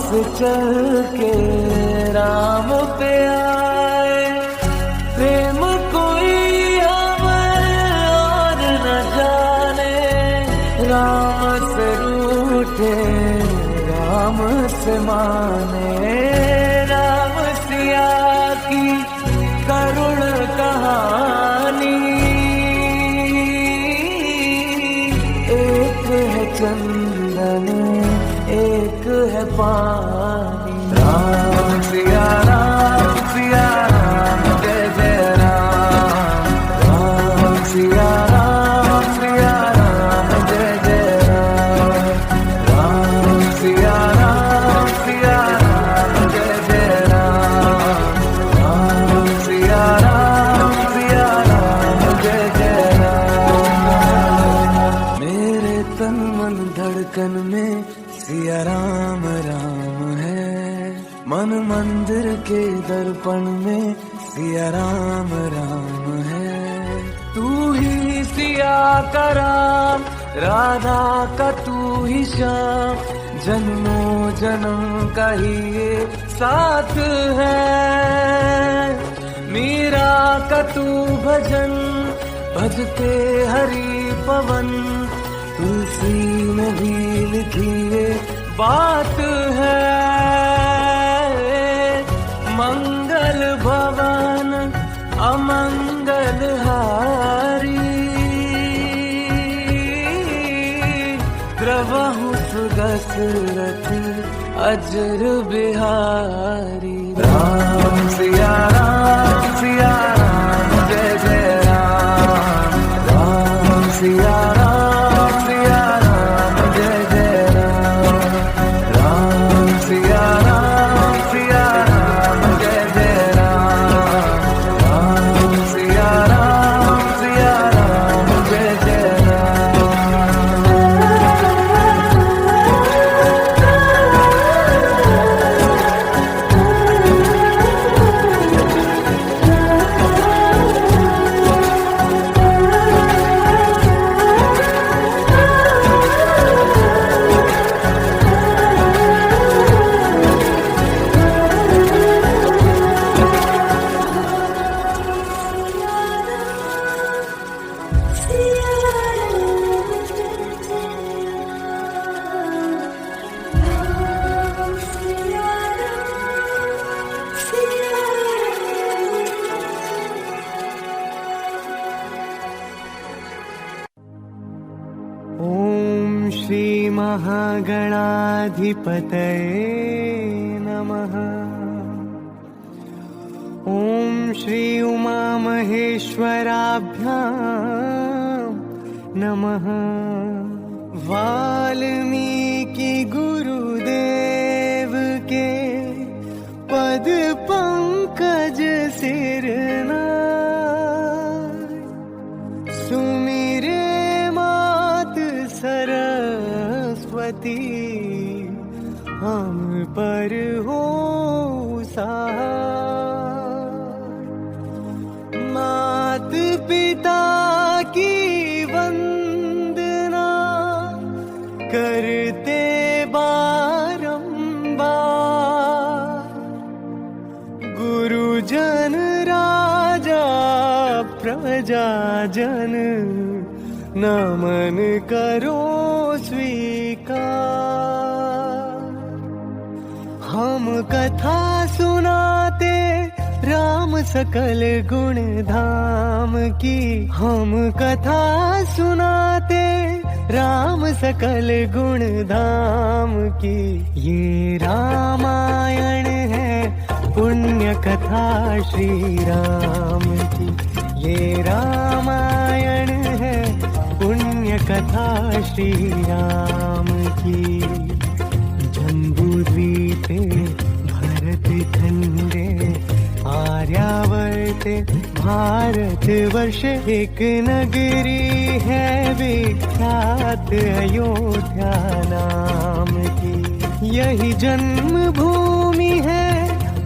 से चल के राम पे आए। प्रेम कोई हमें और न जाने, राम से रूठे राम से माने। राम सिया की करुण कहानी, एक है चंदन एक है पानी। राम सिया राम जय जय राम। राम सिया राम जय जय राम। राम सिया राम जय जय राम। राम सिया राम जय जय राम। मेरे तन मन धड़कन में सिया राम राम है। मन मंदिर के दर्पण में सिया राम राम है। तू ही सिया का राम, राधा का तू ही श्याम। जन्मों जन्म का ही ये साथ है। मीरा का तू भजन, भजते हरि पवन। तुलसी में भी लिखी ये बात है। मंगल भवन अमंगल हारी, द्रवहु सुदशरथ अजर बिहारी। राम सिया राम जय जय राम। राम सिया राम जय जय राम। राम सिया राम जय जय राम। राम सिया राम जय जय राम। ओम श्री महागणाधिपतये नमः। ओम श्री उमा महेश्वराभ्यां नमः। वाल्मीकि गुरुदेव के पद पंकज सिरना, सुमिरे सरस्वती हम पर हो सहाय। मात पिता की वंदना करते बारंबार। गुरुजन राजा प्रजाजन नमन करो स्वीकार। हम कथा सुनाते राम सकल गुण धाम की। हम कथा सुनाते राम सकल गुण धाम की। ये रामायण है पुण्य कथा श्री राम की। ये रामायण है पुण्य कथा श्री राम की। जम्बूद्वीपे भरत खंडे आर्यावर्ते भारत वर्ष एक नगरी है विख्यात अयोध्या नाम की। यही जन्म भूमि है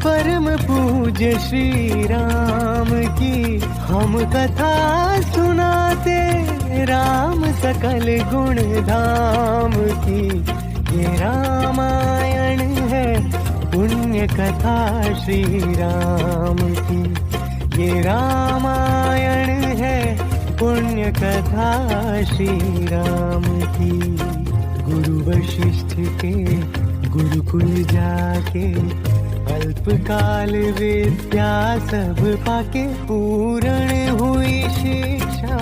परम पूज्य श्री राम की। हम कथा सुनाते राम सकल गुण धाम की। ये रामायण है पुण्य कथा श्री राम की, ये रामायण है पुण्य कथा श्री राम की। गुरु वशिष्ठ के गुरुकुल जाके अल्पकाल विद्या सब पाके, पूर्ण हुई शिक्षा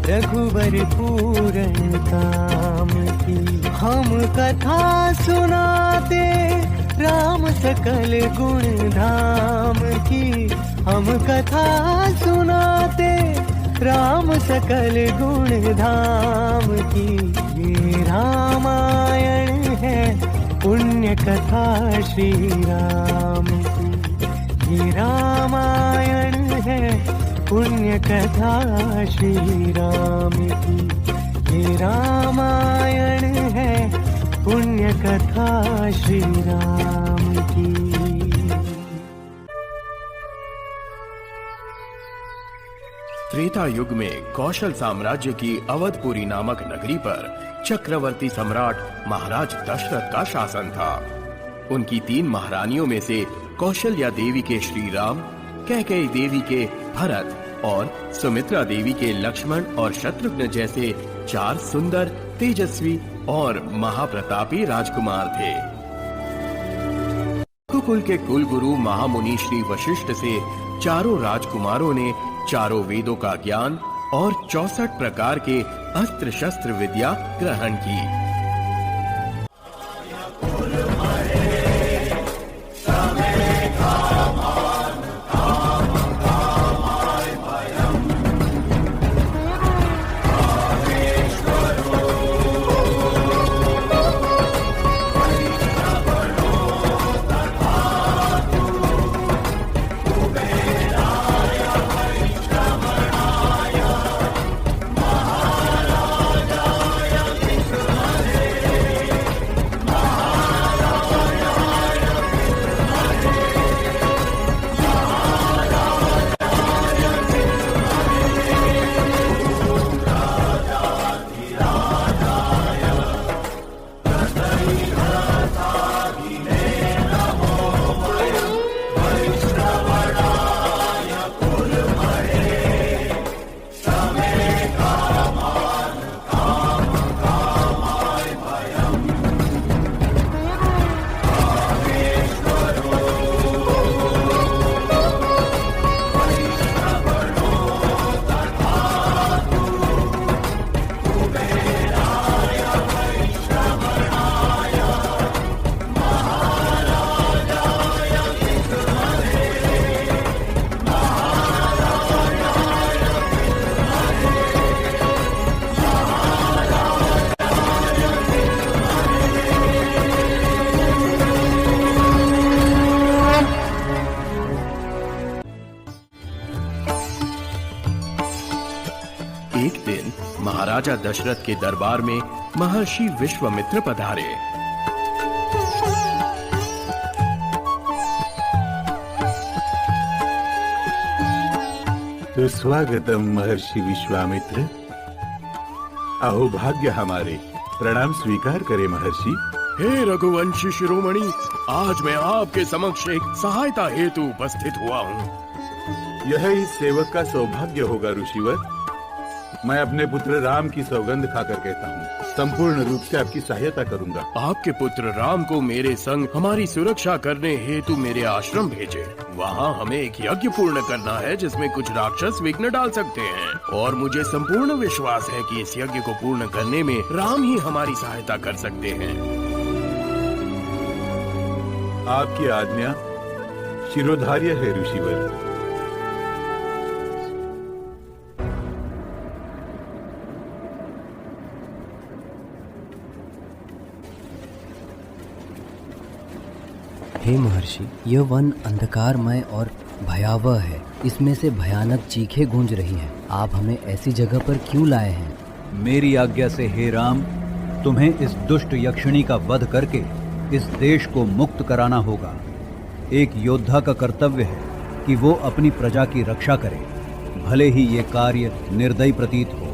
रघुवर पूर्ण काम की। हम कथा सुनाते राम सकल गुण धाम की, हम कथा सुनाते राम सकल गुण धाम की। ये रामायण है पुण्य कथा श्री राम की, ये रामायण है पुण्य कथा श्री राम की, ये रामायण है पुण्य कथा श्री राम की। त्रेता युग में कौशल साम्राज्य की अवधपुरी नामक नगरी पर चक्रवर्ती सम्राट महाराज दशरथ का शासन था। उनकी 3 महारानियों में से कौशल्या देवी के श्री राम, कैकेयी देवी के भरत और सुमित्रा देवी के लक्ष्मण और शत्रुघ्न जैसे 4 सुंदर, तेजस्वी और महाप्रतापी राजकुमार थे। रघुकुल के कुलगुरु महामुनि श्री वशिष्ठ से चारों राजकुमारों ने चारों वेदों का ज्ञान और 64 प्रकार के अस्त्र शस्त्र विद्या ग्रहण की। एक दिन महाराजा दशरथ के दरबार में महर्षि विश्वामित्र पधारे। तो स्वागतम महर्षि विश्वामित्र। अहो भाग्य हमारे, प्रणाम स्वीकार करे महर्षि। हे रघुवंशी शिरोमणि, आज मैं आपके समक्ष एक सहायता हेतु उपस्थित हुआ हूँ। यह इस सेवक का सौभाग्य होगा ऋषिवर। मैं अपने पुत्र राम की सौगंध खाकर कहता हूँ, संपूर्ण रूप से आपकी सहायता करूंगा। आपके पुत्र राम को मेरे संग हमारी सुरक्षा करने हेतु मेरे आश्रम भेजे। वहाँ हमें एक यज्ञ पूर्ण करना है जिसमें कुछ राक्षस विघ्न डाल सकते हैं, और मुझे संपूर्ण विश्वास है कि इस यज्ञ को पूर्ण करने में राम ही हमारी सहायता कर सकते हैं। आपकी आज्ञा शिरोधार्य है ऋषिवर। हे महर्षि, यह वन अंधकारमय और भयावह है। इसमें से भयानक चीखें गूंज रही हैं। आप हमें ऐसी जगह पर क्यों लाए हैं? मेरी आज्ञा से हे राम, तुम्हें इस दुष्ट यक्षिणी का वध करके इस देश को मुक्त कराना होगा। एक योद्धा का कर्तव्य है कि वो अपनी प्रजा की रक्षा करे, भले ही ये कार्य निर्दयी प्रतीत हो।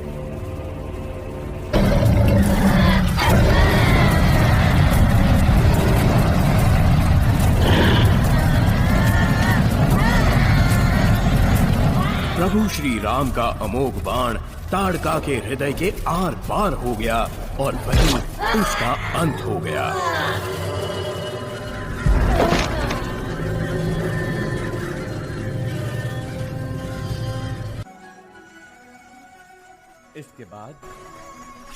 प्रभु श्री राम का अमोघ बाण ताड़का के हृदय के आर पार हो गया और वहीं उसका अंत हो गया। इसके बाद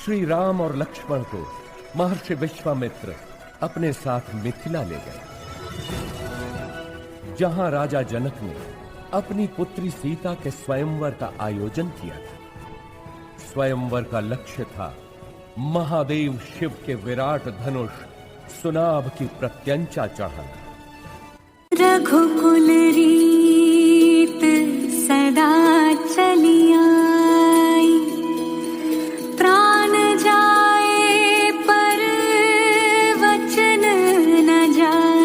श्री राम और लक्ष्मण को महर्षि विश्वामित्र अपने साथ मिथिला ले गए, जहां राजा जनक ने अपनी पुत्री सीता के स्वयंवर का आयोजन किया था। स्वयंवर का लक्ष्य था महादेव शिव के विराट धनुष सुनाभ की प्रत्यंचा चढ़ाना। रघुकुल रीत सदा चली आई, प्राण जाए पर वचन न जाए।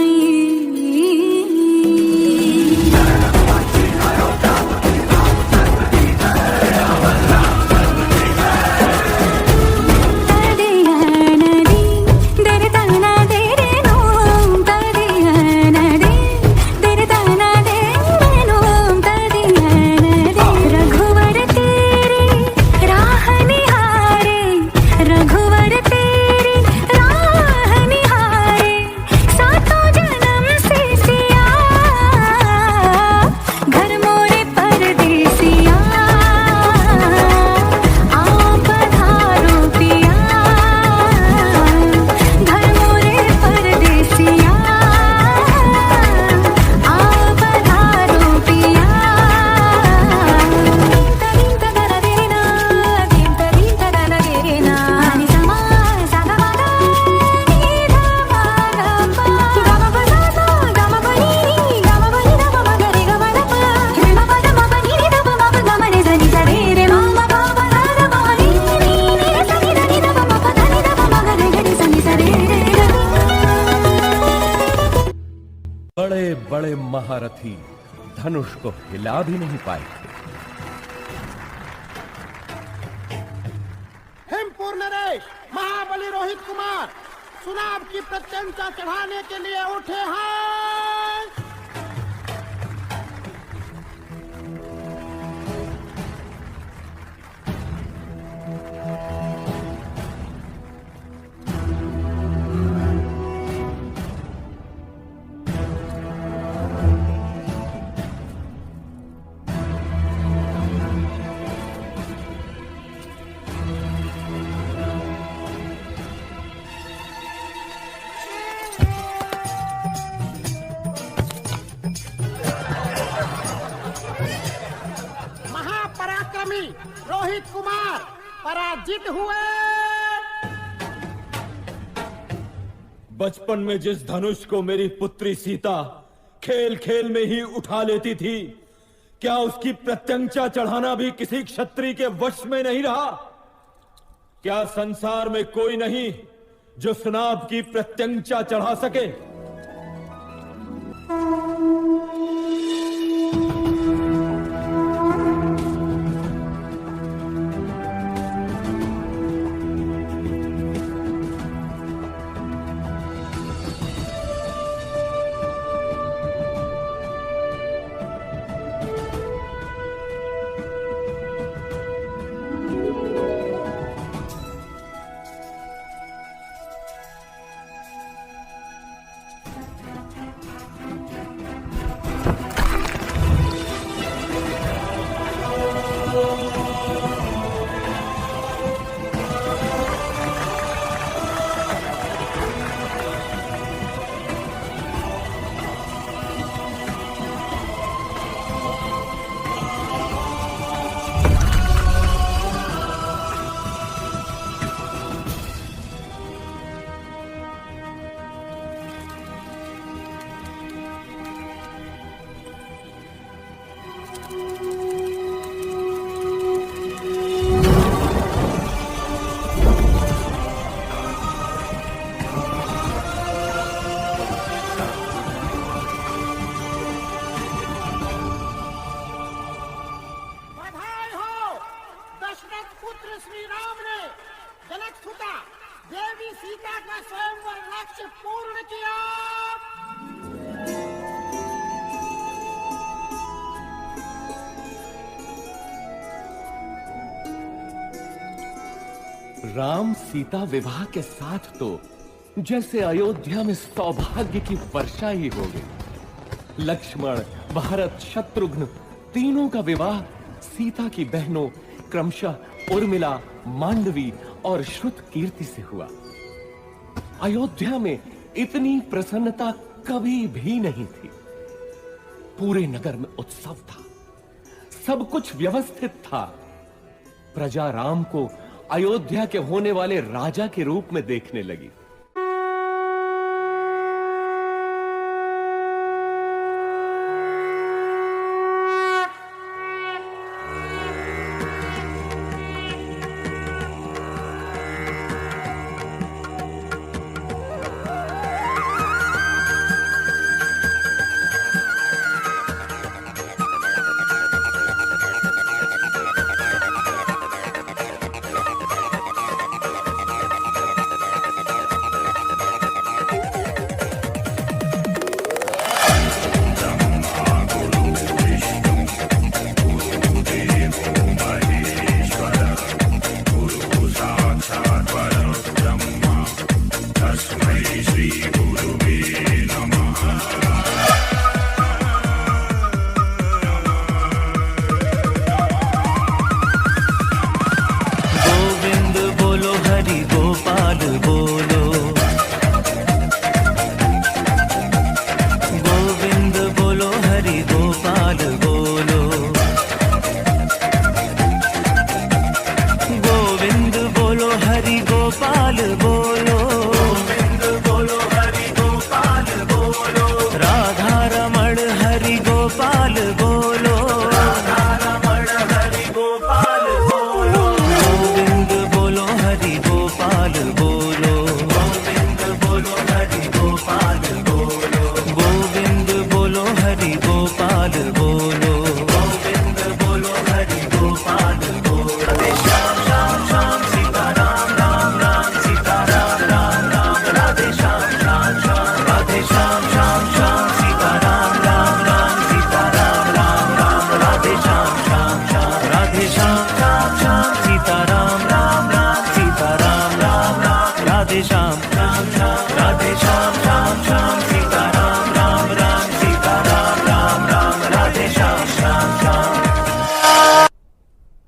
बड़े बड़े महारथी धनुष को हिला भी नहीं पाए थे। हेमपुर नरेश महाबली रोहित कुमार सुनाभ की प्रत्यंचा चढ़ाने के लिए उठे हैं। रोहित कुमार पराजित हुए। बचपन में जिस धनुष को मेरी पुत्री सीता खेल खेल में ही उठा लेती थी, क्या उसकी प्रत्यंचा चढ़ाना भी किसी क्षत्रिय के वश में नहीं रहा? क्या संसार में कोई नहीं जो सुनाभ की प्रत्यंचा चढ़ा सके? देवी सीता का स्वयंवर लक्ष्य पूर्ण किया। राम सीता विवाह के साथ तो जैसे अयोध्या में सौभाग्य की वर्षा ही हो गई। लक्ष्मण, भरत, शत्रुघ्न तीनों का विवाह सीता की बहनों क्रमशः उर्मिला, मांडवी और श्रुतकीर्ति से हुआ। अयोध्या में इतनी प्रसन्नता कभी भी नहीं थी। पूरे नगर में उत्सव था, सब कुछ व्यवस्थित था। प्रजा राम को अयोध्या के होने वाले राजा के रूप में देखने लगी।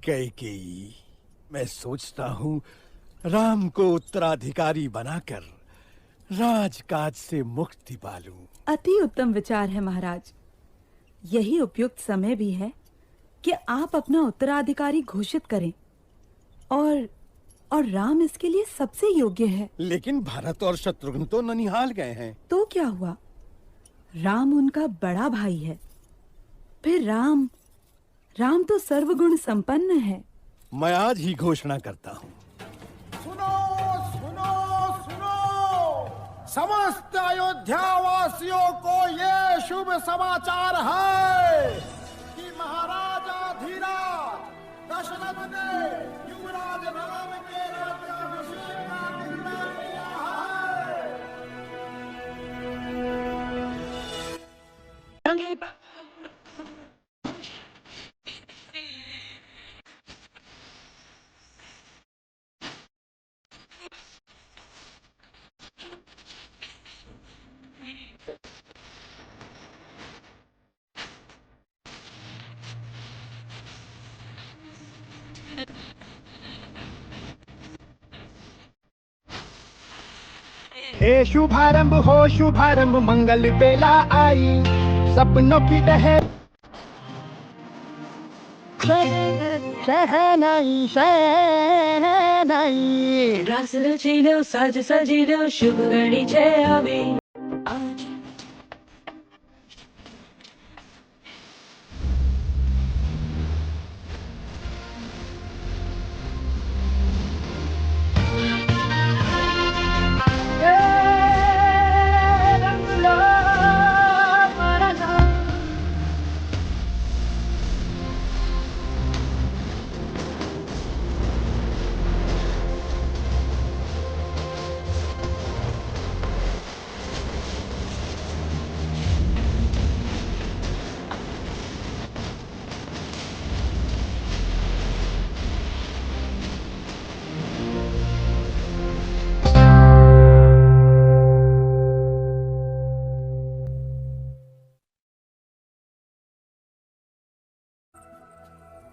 कैकेयी, मैं सोचता हूँ राम को उत्तराधिकारी बनाकर राजकाज से मुक्ति पालूं। अति उत्तम विचार है महाराज। यही उपयुक्त समय भी है कि आप अपना उत्तराधिकारी घोषित करें और राम इसके लिए सबसे योग्य है। लेकिन भरत और शत्रुघ्न तो ननिहाल गए हैं। तो क्या हुआ? राम उनका बड़ा भाई है। फिर राम तो सर्वगुण संपन्न है। मैं आज ही घोषणा करता हूँ। सुनो सुनो सुनो, समस्त अयोध्या वासियों को ये शुभ समाचार है कि महाराजा धीराज दशरथ ने युवराज राम के राज्याभिषेक का निर्णय लिया है। हे शुभारंभ हो शुभारंभ, मंगल बेला आई, सपनों की लहर शहनाई शहनाई, रस रचीलो साज सजीलो, शुभ घड़ी जय आवे।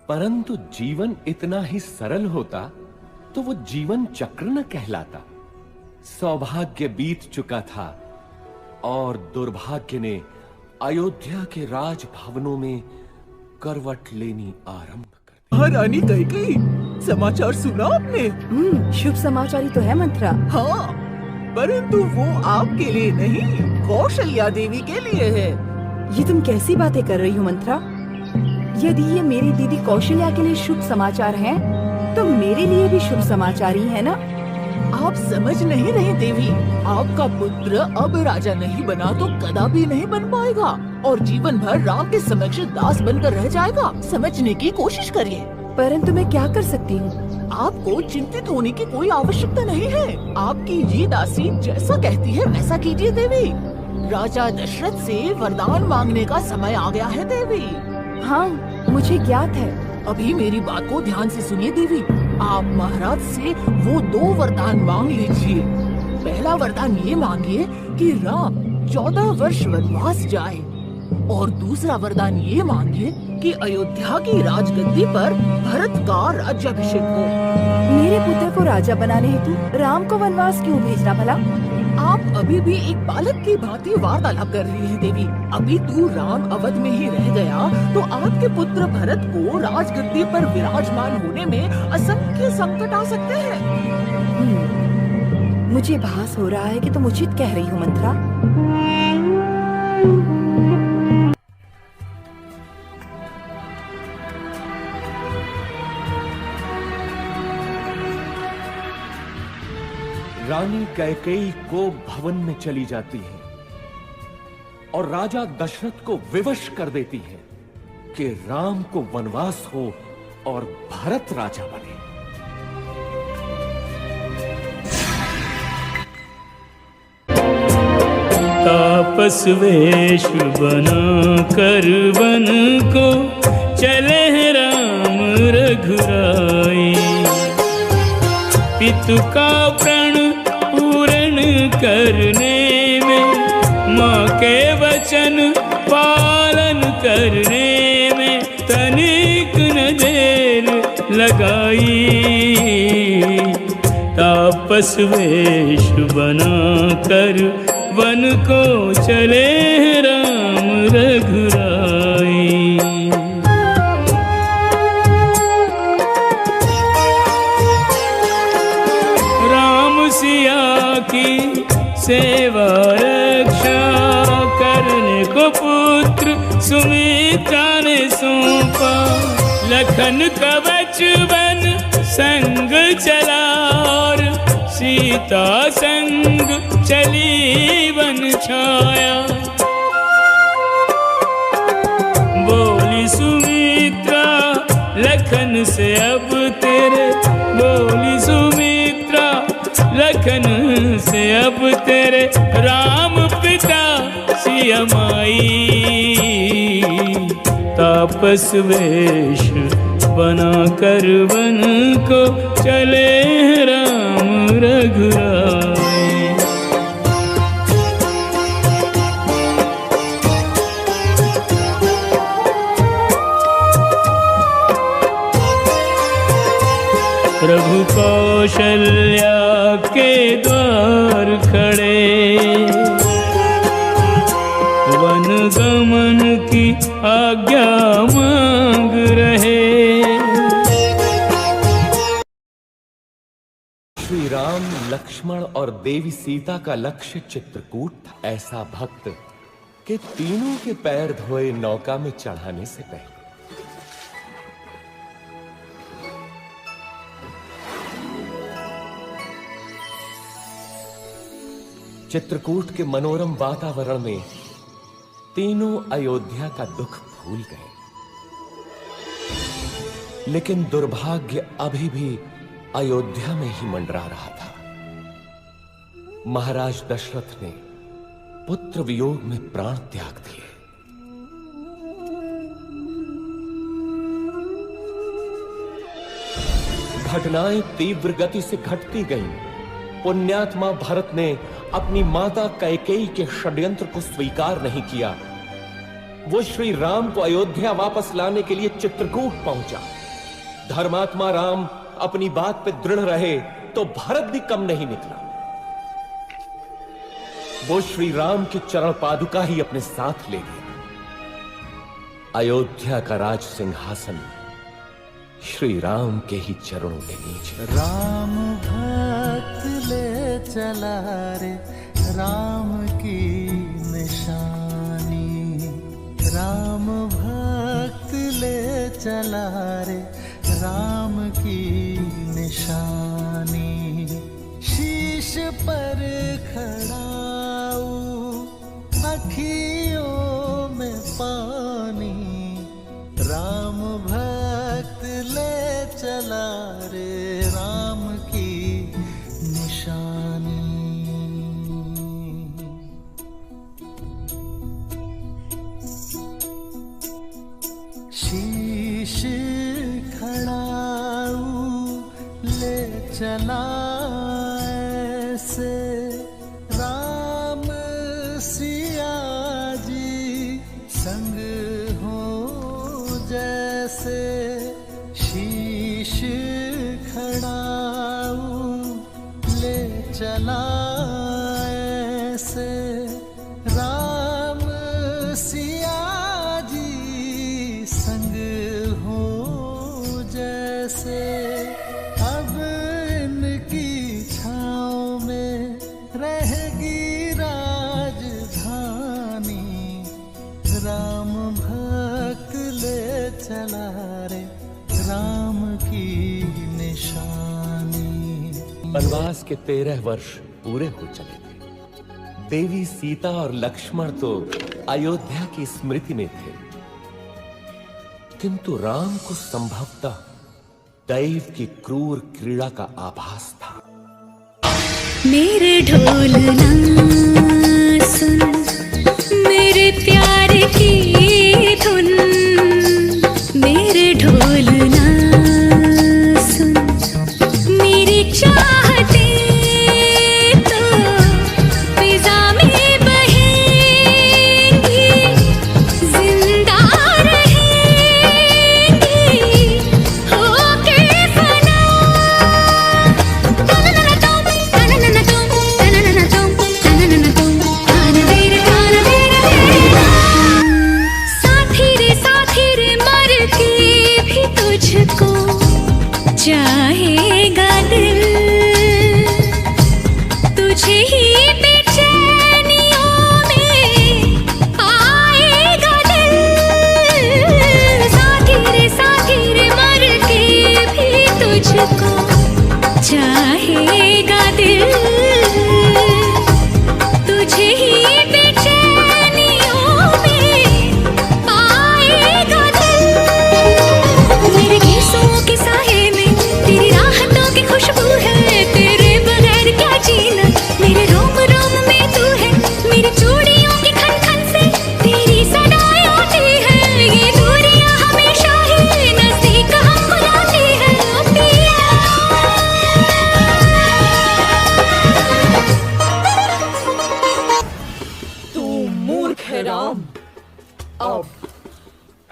परंतु जीवन इतना ही सरल होता तो वो जीवन चक्र न कहलाता। सौभाग्य बीत चुका था और दुर्भाग्य ने अयोध्या के राजभवनों में करवट लेनी आरंभ कर दी। महारानी कैकेयी, समाचार सुना आपने? शुभ समाचार ही तो है मंत्रा। हाँ, परंतु वो आपके लिए नहीं, कौशल्या देवी के लिए है। ये तुम कैसी बातें कर रही हो मंत्रा? यदि ये मेरी दीदी कौशल्या के लिए शुभ समाचार हैं, तो मेरे लिए भी शुभ समाचार ही है ना? आप समझ नहीं रहे देवी, आपका पुत्र अब राजा नहीं बना तो कदापि नहीं बन पाएगा और जीवन भर राम के समक्ष दास बनकर रह जाएगा। समझने की कोशिश करिए। परंतु मैं क्या कर सकती हूँ? आपको चिंतित होने की कोई आवश्यकता नहीं है। आपकी ये दासी जैसा कहती है वैसा कीजिए देवी। राजा दशरथ से वरदान मांगने का समय आ गया है देवी। हाँ, मुझे ज्ञात है। अभी मेरी बात को ध्यान से सुनिए देवी। आप महाराज से वो 2 वरदान मांग लीजिए। पहला वरदान ये मांगिए कि राम 14 वर्ष वनवास जाए और दूसरा वरदान ये मांगिए कि अयोध्या की राजगद्दी पर भरत का राज्याभिषेक हो। मेरे पुत्र को राजा बनाने हेतु राम को वनवास क्यों भेजना भला? आप अभी भी एक बालक की भांति वार्तालाप कर रही है देवी। अभी तू राम अवध में ही रह गया तो आपके पुत्र भरत को राजगद्दी पर विराजमान होने में असंख्य संकट आ सकते हैं। मुझे भास हो रहा है कि तुम उचित कह रही हो मंत्रा। रानी कैकेयी को भवन में चली जाती है और राजा दशरथ को विवश कर देती है कि राम को वनवास हो और भरत राजा बने। तापस वेश बना कर वन को चले राम रघुराई। पितु का प्रण पूर्ण करने में, माँ के वचन पालन करने में तनिक न देर लगाई। तापस वेश बना कर वन को चले राम रघुराई। की सेवा रक्षा करने को पुत्र सुमित्रा ने सौंपा। लखन कवच वन संग चला और सीता संग चली वन छाया। बोली सुमित्रा लखन से अब तेरे, बोली सुमित्रा लखन से अब तेरे राम पिता सियमाई। तापस वेश बना कर वन को चले राम रघुराई। प्रभु कौशल्या के द्वार खड़े, वन गमन की आज्ञा मांग रहे। श्री राम, लक्ष्मण और देवी सीता का लक्ष्य चित्रकूट था। ऐसा भक्त कि तीनों के पैर धोए नौका में चढ़ाने से पहले चित्रकूट के मनोरम वातावरण में तीनों अयोध्या का दुख भूल गए। लेकिन दुर्भाग्य अभी भी अयोध्या में ही मंडरा रहा था। महाराज दशरथ ने पुत्र वियोग में प्राण त्याग दिए। घटनाएं तीव्र गति से घटती गईं। पुण्यात्मा भरत ने अपनी माता कैकेयी के षड्यंत्र को स्वीकार नहीं किया वो श्री राम को अयोध्या वापस लाने के लिए चित्रकूट पहुंचा। धर्मात्मा राम अपनी बात पे दृढ़ रहे तो भारत भी कम नहीं निकला। वो श्री राम की चरण पादुका ही अपने साथ ले गया। अयोध्या का राज सिंहासन श्री राम के ही चरणों के नीचे। राम भक्त ले चला रे राम की निशानी, राम भक्त ले चला रे राम की निशानी। शीश पर खड़ाऊ अखियों में पानी, राम भक्त ले चला रे राम की निशानी। शीश खड़ाऊ ले चला ऐसे राम सिया जी संग हो जैसे। शीश खड़ाऊ ले चला ऐसे राम सिया जी संग हो जैसे। अब इनकी छाँव में रहेगी राजधानी, राम भक्त ले चला रे राम की निशानी। वनवास के 13 वर्ष पूरे हो चले थे। देवी सीता और लक्ष्मण तो अयोध्या की स्मृति में थे, किंतु राम को संभवतः दैव की क्रूर क्रीड़ा का आभास था। मेरे ढोल ना सुन, मेरे प्यार की धुन, मेरे ढोल ना सुन, मेरी चाहते तो फिजा में बहेंगी, जिंदा रहेंगी होके फना। साथी रे मर के भी तुझको चाहेगा दिल, तुझे ही बेचैनियों में आएगा दिल। साथी रे मर के भी तुझको चाहेगा दिल, तुझे ही बेचैनियों में आएगा दिल। मेरे गीसों के साए में तेरी राहतों की खुशबू है, तेरे बगैर क्या जीना। मेरे रोम रोम में तू है, मेरी चूड़ियों की खन खन से तेरी सदाएं आती है। ये दूरियां हमेशा ही नजदीक हम बुलाती है। ओ पिया तू मूर्ख है राम,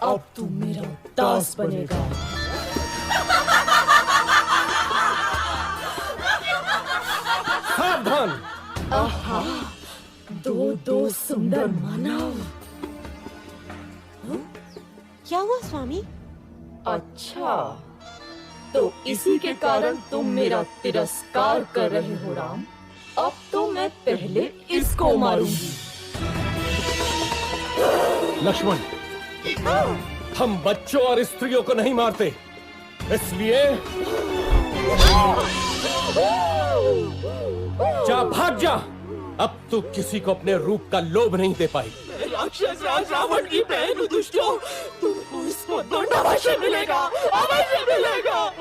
अब तू मेरा दास बनेगा। सावधान! आहा, दो सुंदर मानव। क्या हुआ स्वामी? अच्छा, तो इसी के कारण तुम मेरा तिरस्कार कर रहे हो राम। अब तो मैं पहले इसको मारूंगी। लक्ष्मण, हम बच्चों और स्त्रियों को नहीं मारते, इसलिए जा, भाग जा। अब तू किसी को अपने रूप का लोभ नहीं दे पाई। राक्षस राज रावण की बहन दुष्टों, तुमको इसको दंड अवश्य मिलेगा, अवश्य मिलेगा।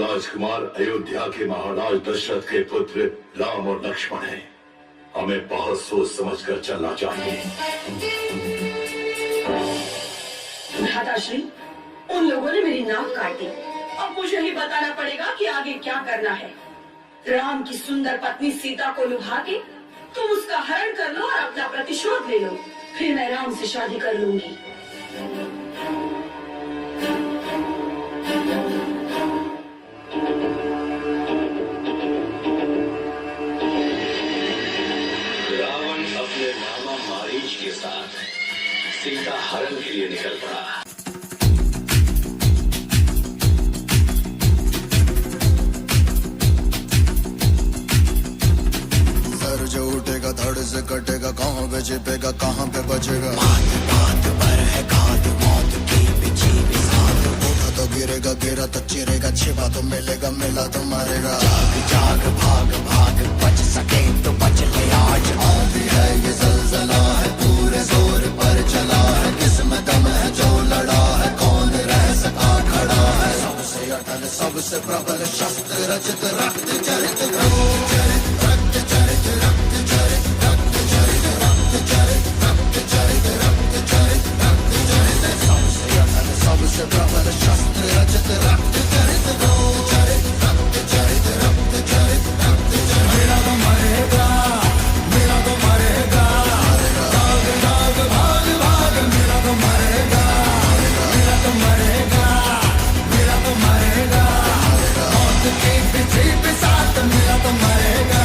राजकुमार अयोध्या के महाराज दशरथ के पुत्र राम और लक्ष्मण हैं। हमें बहुत सोच समझकर चलना चाहिए। भ्राताश्री, उन लोगों ने मेरी नाक काट दी। अब मुझे ही बताना पड़ेगा कि आगे क्या करना है। राम की सुंदर पत्नी सीता को लुभा के तुम उसका हरण कर लो और अपना प्रतिशोध ले लो। फिर मैं राम से शादी कर लूंगी। रावण अपने मामा मारीच के साथ सीता हरण के लिए निकल पड़ा। सर जो उठेगा धड़ से कटेगा, कहाँ पे छिपेगा कहाँ पे बचेगा। बात बात पर है घात, मौत की बिछी बिसात। उठा तो गिरेगा, गिरा तो चिरेगा, छिपा तो मिलेगा, मिला तो मारेगा। जाग जाग भाग भाग, बच सके तो बच ले आज। आंधी है ये ज़लज़ला है, पूरे जोर पर चला है। किस्म दम है जो लड़ा है, कौन रह सका खड़ा है। सबसे अटल सबसे प्रबल शस्त्र रचित, रक्त चरित ध्रुव चरित, रक्त चरित रक्त चरित रक्त चरित रक्त चरित रक्त चरित रक्त चरित रक्त चरित। सबसे अटल सबसे प्रबल शस्त्र रचित, रक्त चरित ध्रुव चरित, रक्त चरित रक्त चरित रक्त चरित। मेरा तो मरेगा, मेरा तो मरेगा, भाग भाग भाग भाग, मेरा तो मरेगा, मेरा तो मरेगा, मेरा तो मरेगा। मौत की पीछे पिसात, मेरा तो मरेगा।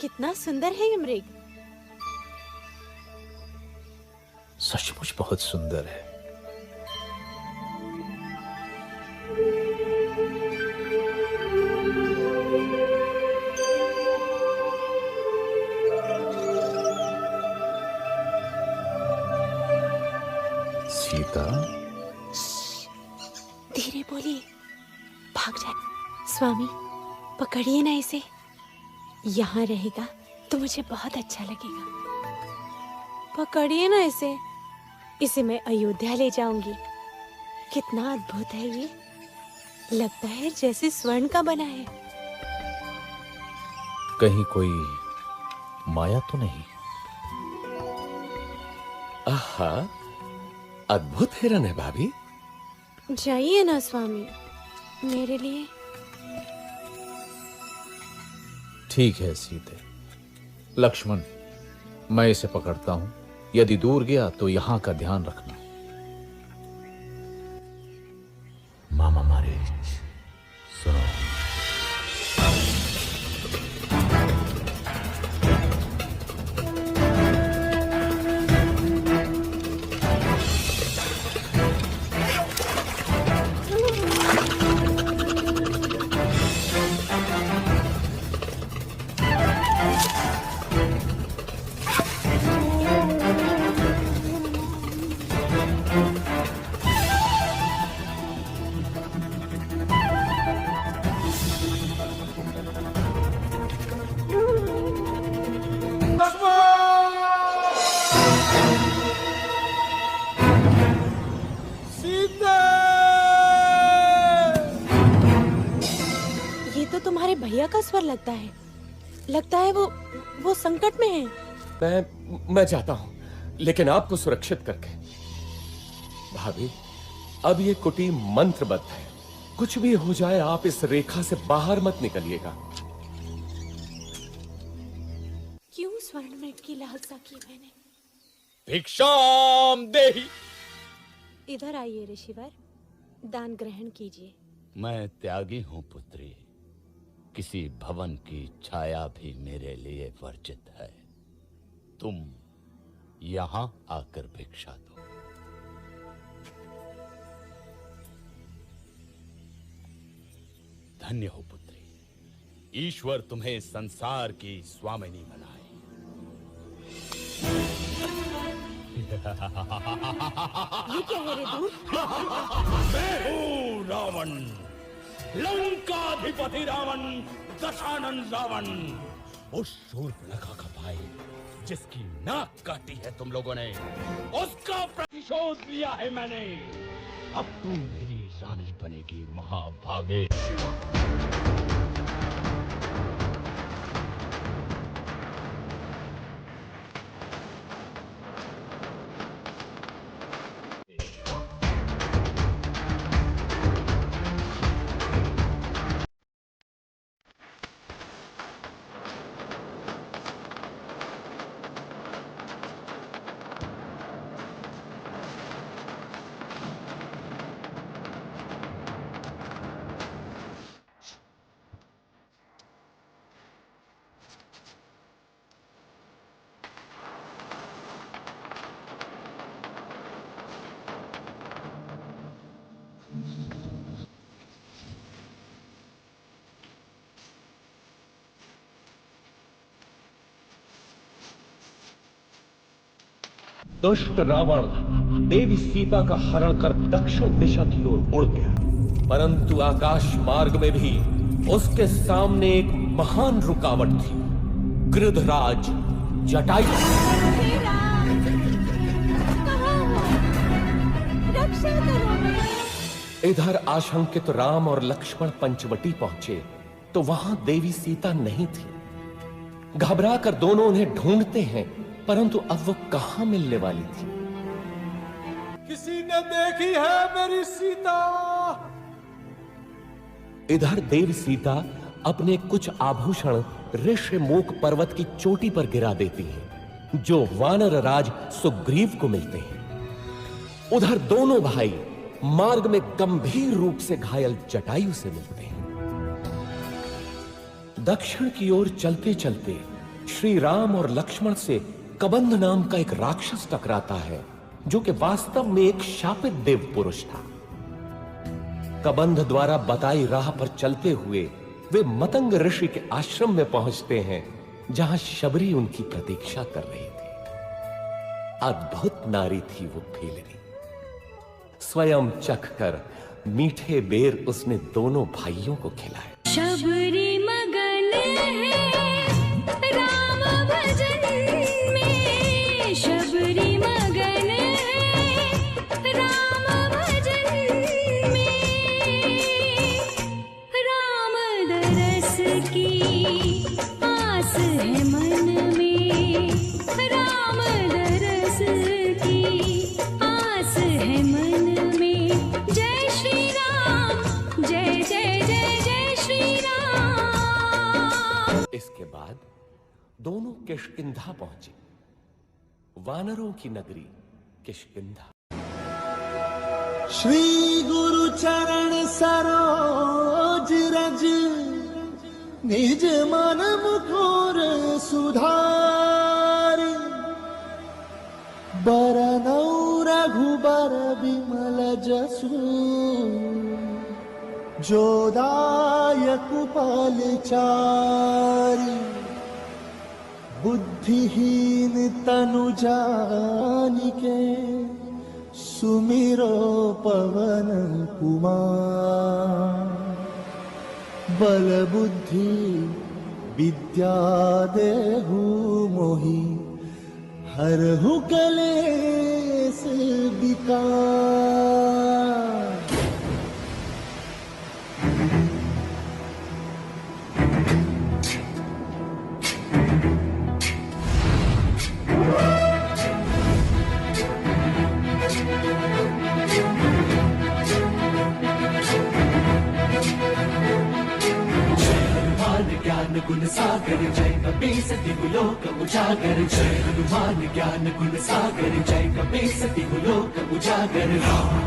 कितना सुंदर है ये मृग। सचमुच बहुत सुंदर है। सीता, धीरे बोलिए, भाग जाए। स्वामी, पकड़िए ना इसे। यहाँ रहेगा तो मुझे बहुत अच्छा लगेगा। पकड़िए ना इसे, इसे मैं अयोध्या ले जाऊंगी। कितना अद्भुत है ये, लगता है जैसे स्वर्ण का बना है। कहीं कोई माया तो नहीं? आहा, अद्भुत हिरन है भाभी। जाइए ना स्वामी, मेरे लिए। ठीक है सीते। लक्ष्मण, मैं इसे पकड़ता हूं। यदि दूर गया तो यहां का ध्यान रखना। मामा मारे, सुनो। तुम्हारे भैया का स्वर लगता है वो संकट में है। मैं जाता हूं, लेकिन आपको सुरक्षित करके। भाभी, अब ये कुटी मंत्रबद्ध है। कुछ भी हो जाए, आप इस रेखा से बाहर मत निकलिएगा। क्यों स्वर्ण मृग की लालसा की मैंने? भिक्षाम देहि। इधर आइए ऋषिवर, दान ग्रहण कीजिए। मैं त्यागी हूं पुत्री। किसी भवन की छाया भी मेरे लिए वर्जित है। तुम यहां आकर भिक्षा दो। धन्य हो पुत्री, ईश्वर तुम्हें संसार की स्वामिनी बनाए। ये क्या है रे दूर? मैं हूँ रावण, लंकाधिपति रावण, दशानन रावण, उस शूर्पणखा का भाई जिसकी नाक काटी है तुम लोगों ने, उसका प्रतिशोध लिया है मैंने। अब तुम मेरी रानी बनेगी महाभागे। दुष्ट रावण देवी सीता का हरण कर दक्षिण दिशा की ओर उड़ गया, परंतु आकाश मार्ग में भी उसके सामने एक महान रुकावट थी, गृधराज जटायु। इधर आशंकित राम और लक्ष्मण पंचवटी पहुंचे तो वहां देवी सीता नहीं थी। घबरा कर दोनों उन्हें ढूंढते हैं, परंतु अब वो कहां मिलने वाली थी। किसी ने देखी है मेरी सीता? इधर देवी सीता अपने कुछ आभूषण ऋष्यमुख पर्वत की चोटी पर गिरा देती हैं, जो वानर राज सुग्रीव को मिलते हैं। उधर दोनों भाई मार्ग में गंभीर रूप से घायल जटायु से मिलते हैं। दक्षिण की ओर चलते चलते श्री राम और लक्ष्मण से कबंध नाम का एक राक्षस टकराता है, जो कि वास्तव में एक शापित देव पुरुष था। कबंध द्वारा बताई राह पर चलते हुए वे मतंग ऋषि के आश्रम में पहुंचते हैं, जहां शबरी उनकी प्रतीक्षा कर रही थी। अद्भुत नारी थी वो फेलनी। स्वयं चखकर मीठे बेर उसने दोनों भाइयों को खिलाए। शबरी मगन है राम भजन में, शबरी मगन है राम भजन में, राम दरस की आस है मन में, राम दरस की आस है मन में। जय श्री राम, जय जय जय जय श्री राम। इसके बाद दोनों किष्किंधा पहुंचे, वानरों की नगरी किष्किंधा। श्री गुरु चरण सरोज रज, निज मन मुकुर सुधार, बरनौ रघुबर बिमल जसु, जोदायक फलचारि। बुद्धिहीन तनु जानिके, सुमिरो पवन कुमार। बल बुद्धि विद्या देहु मोहि, हरहु कलेस विकार। ज्ञान गुण सागर, जय कपीस तिहु लोक उजागर। जय हनुमान ज्ञान गुण सागर, जय कपीस तिहु लोक उजागर।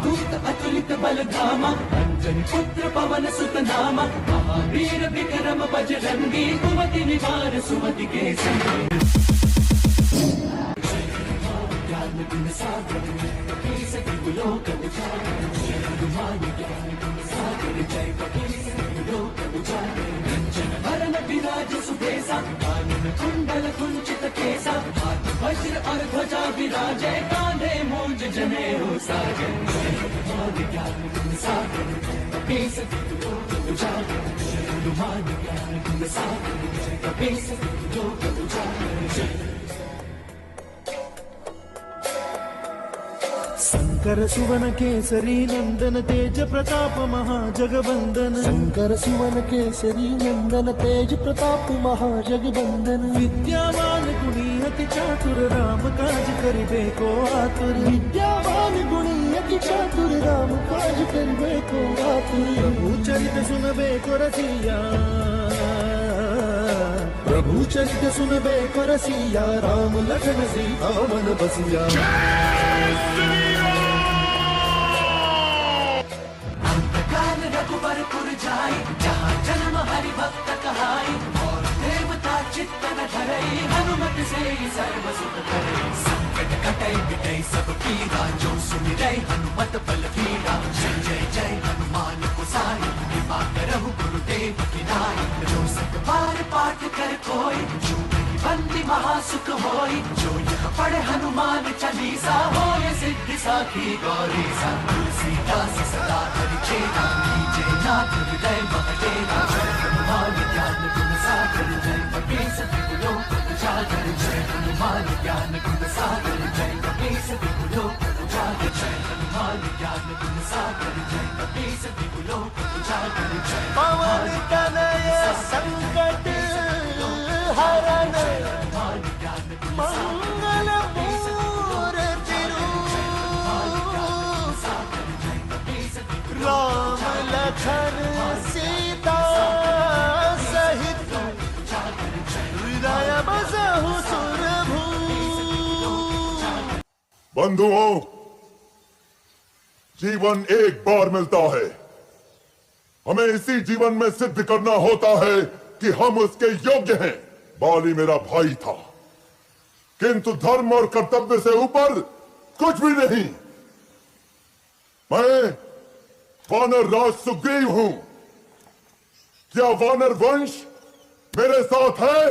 दूत अतुलित बल धामा, अंजनी पुत्र पवन सुत नामा। महावीर विक्रम बजरंगी, कुमति निवार सुमति के संगी। ज्ञान गुण सागर, कपीस तिहु लोक उजागर। जय हनुमान ज्ञान गुण सागर, जय कपीस तिहु लोक उजागर। कुंचित केसा हाथ वज्र और ध्वजा विराजे कांधे मूंज जनेऊ साजे जय हनुमान ज्ञान गुण सागर जय कपीस तिहु लोक उजागर जय हनुमान ज्ञान गुण सागर जय कपीस तिहु लोक उजागर जय शंकर सुवन केसरी नंदन तेज प्रताप महाजगबंदन शंकर सुवन केसरी नंदन तेज प्रताप महाजगबंदन विद्यावान गुणी अति चातुर राम काज करिबे को आतुर विद्यावान गुणी अति चातुर राम काज करिबे को आतुर प्रभु चरित सुनबे को रसिया प्रभु चरित सुनबे को रसिया राम लखन सीता मन बसिया रघुबरपुर जाई जहाँ जन्म हरि भक्त कहाई और देवता चित्त न धरई हनुमत से सर्व सुख करई संकट कटई मिटई सब पीरा जो सुमिरै हनुमत बल बीरा जय जय जय हनुमान गोसाई कृपा करहु गुरुदेव की नाई जो सत बार पाठ कर कोई जो बंदी महासुख होई जो यह पढ़े हनुमान चालीसा होय सिद्धि साखी गौरी सा तुलसीदास सदा हरि चेरा जय नाथ हृदय महडेरा जय हनुमान ज्ञान गुण सागर जय कपीस तिहु लोक उजागर जय हनुमान ज्ञान गुण सागर जय कपीस तिहु लोक उजागर जय हनुमान ज्ञान गुण सागर जय कपीस तिहु लोक उजागर जय पवन तनय संकट हरण मंगल मूर्ति राम लखन सीता सहित हृदय बसहु सुरभू। बंधुओं, जीवन एक बार मिलता है। हमें इसी जीवन में सिद्ध करना होता है कि हम उसके योग्य हैं। बाली मेरा भाई था, किंतु धर्म और कर्तव्य से ऊपर कुछ भी नहीं। मैं वानर राज सुग्रीव हूं। क्या वानर वंश मेरे साथ है?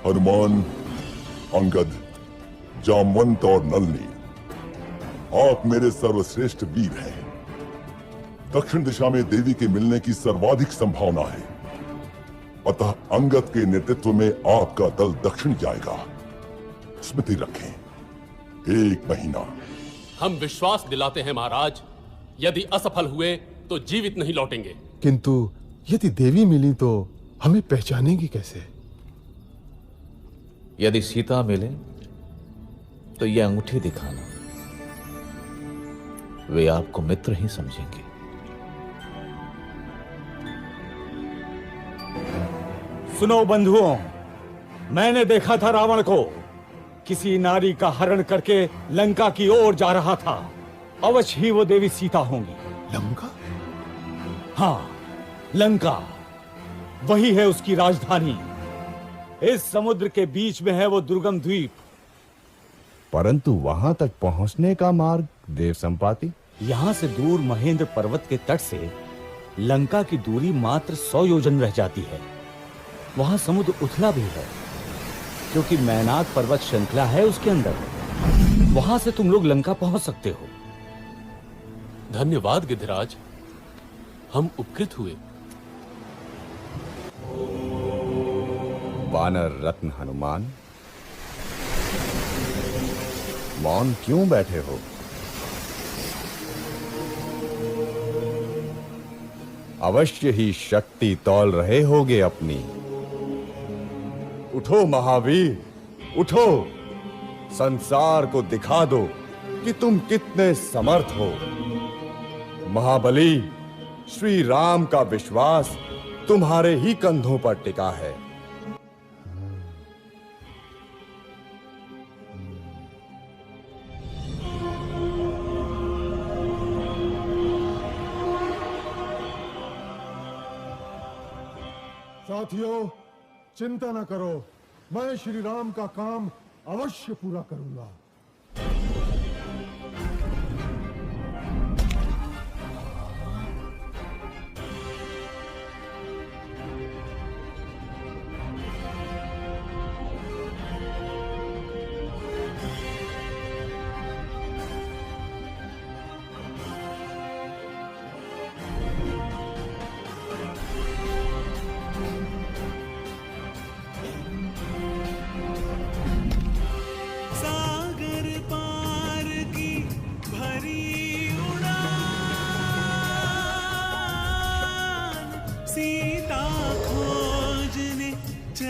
हनुमान, अंगद, जामवंत और नलनी, आप मेरे सर्वश्रेष्ठ वीर हैं। दक्षिण दिशा में देवी के मिलने की सर्वाधिक संभावना है, अतः अंगद के नेतृत्व में आपका दल दक्षिण जाएगा। स्मृति रखें, 1 महीना। हम विश्वास दिलाते हैं महाराज, यदि असफल हुए तो जीवित नहीं लौटेंगे। किंतु यदि देवी मिली तो हमें पहचानेगी कैसे? यदि सीता मिले तो ये अंगूठी दिखाना, वे आपको मित्र ही समझेंगे। सुनो बंधुओं, मैंने देखा था रावण को किसी नारी का हरण करके लंका की ओर जा रहा था। अवश्य ही वो देवी सीता होंगी। लंका? हाँ, लंका वही है उसकी राजधानी। इस समुद्र के बीच में है वो दुर्गम द्वीप। परंतु वहां तक पहुंचने का मार्ग देव संपाति। यहां से दूर महेंद्र पर्वत के तट से लंका की दूरी मात्र 100 योजन रह जाती है। वहां समुद्र उथला भी है, क्योंकि मैनाक पर्वत श्रृंखला है उसके अंदर। वहां से तुम लोग लंका पहुंच सकते हो। धन्यवाद गिद्धराज, हम उपकृत हुए। वानर रत्न हनुमान, मौन क्यों बैठे हो? अवश्य ही शक्ति तौल रहे होगे अपनी। उठो महावीर, उठो, संसार को दिखा दो कि तुम कितने समर्थ हो। महाबली, श्री राम का विश्वास तुम्हारे ही कंधों पर टिका है। साथियों, चिंता न करो, मैं श्री राम का काम अवश्य पूरा करूंगा।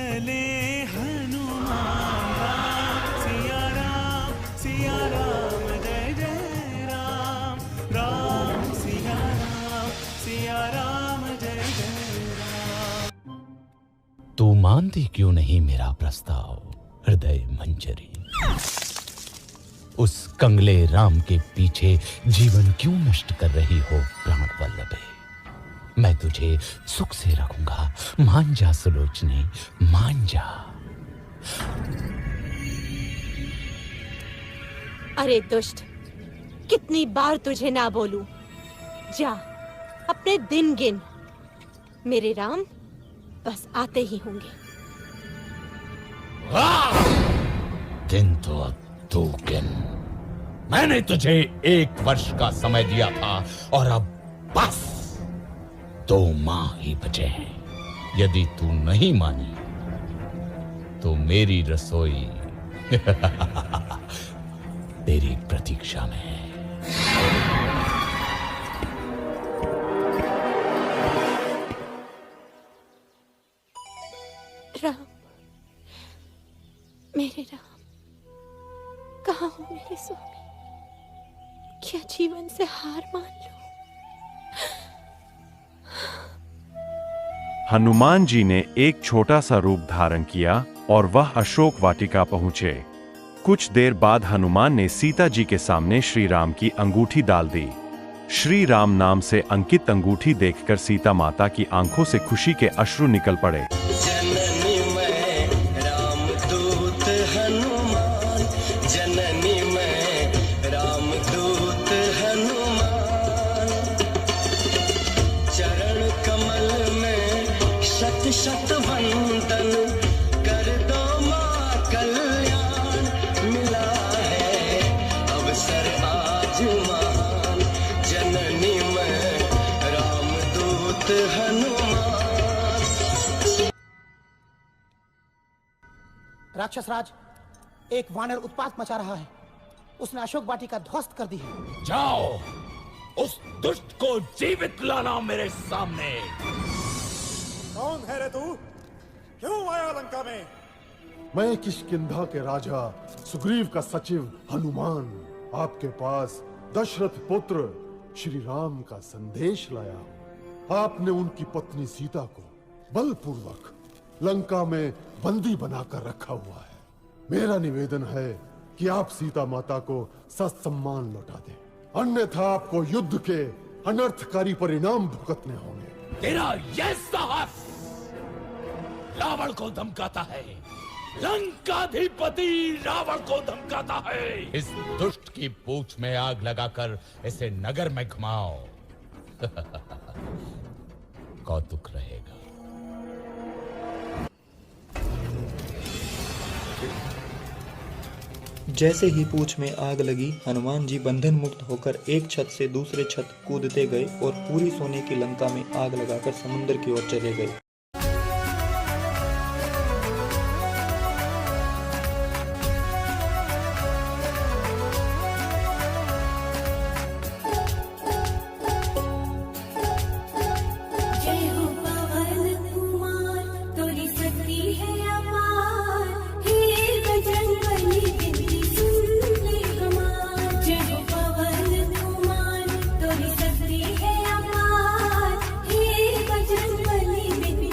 चले हनुमान राम सिया राम जय जय राम राम सिया राम जय जय राम। तू मानती क्यों नहीं मेरा प्रस्ताव हृदय मंजरी? उस कंगले राम के पीछे जीवन क्यों नष्ट कर रही हो प्राण वल्लभे? मैं तुझे सुख से रखूंगा, मान जा सुलोचनी, मान जा। अरे दुष्ट, कितनी बार तुझे ना बोलूं? जा अपने दिन गिन, मेरे राम बस आते ही होंगे। दिन तो अब तू गिन। मैंने तुझे 1 वर्ष का समय दिया था और अब बस 2 माह ही बचे हैं। यदि तू नहीं मानी तो मेरी रसोई तेरी प्रतीक्षा में है। राम, मेरे राम, कहाँ हो मेरे स्वामी? क्या जीवन से हार मान लो? हनुमान जी ने एक छोटा सा रूप धारण किया और वह अशोक वाटिका पहुंचे। कुछ देर बाद हनुमान ने सीता जी के सामने श्री राम की अंगूठी डाल दी। श्री राम नाम से अंकित अंगूठी देखकर सीता माता की आंखों से खुशी के अश्रु निकल पड़े। शत वंदन कर दो मां कल्याण, मिला है अवसर आज महान, जननी में रामदूत हनुमान। राक्षस राज, एक वानर उत्पात मचा रहा है। उसने अशोक वाटिका ध्वस्त कर दी है। जाओ उस दुष्ट को जीवित लाना मेरे सामने। कौन है रे तू? क्यों आया लंका में? मैं किष्किंधा के राजा सुग्रीव का सचिव हनुमान आपके पास दशरथ पुत्र श्री राम का संदेश लाया हूं। आपने उनकी पत्नी सीता को बलपूर्वक लंका में बंदी बनाकर रखा हुआ है। मेरा निवेदन है कि आप सीता माता को ससम्मान लौटा दें, अन्यथा आपको युद्ध के अनर्थकारी परिणाम भुगतने होंगे। तेरा यह साहस रावण को धमकाता है, लंकाधिपति रावण को धमकाता है। इस दुष्ट की पूंछ में आग लगाकर इसे नगर में घुमाओ। कौतुक रहेगा। जैसे ही पूंछ में आग लगी, हनुमान जी बंधन मुक्त होकर एक छत से दूसरे छत कूदते गए और पूरी सोने की लंका में आग लगाकर समुद्र की ओर चले गए। बजरंगबली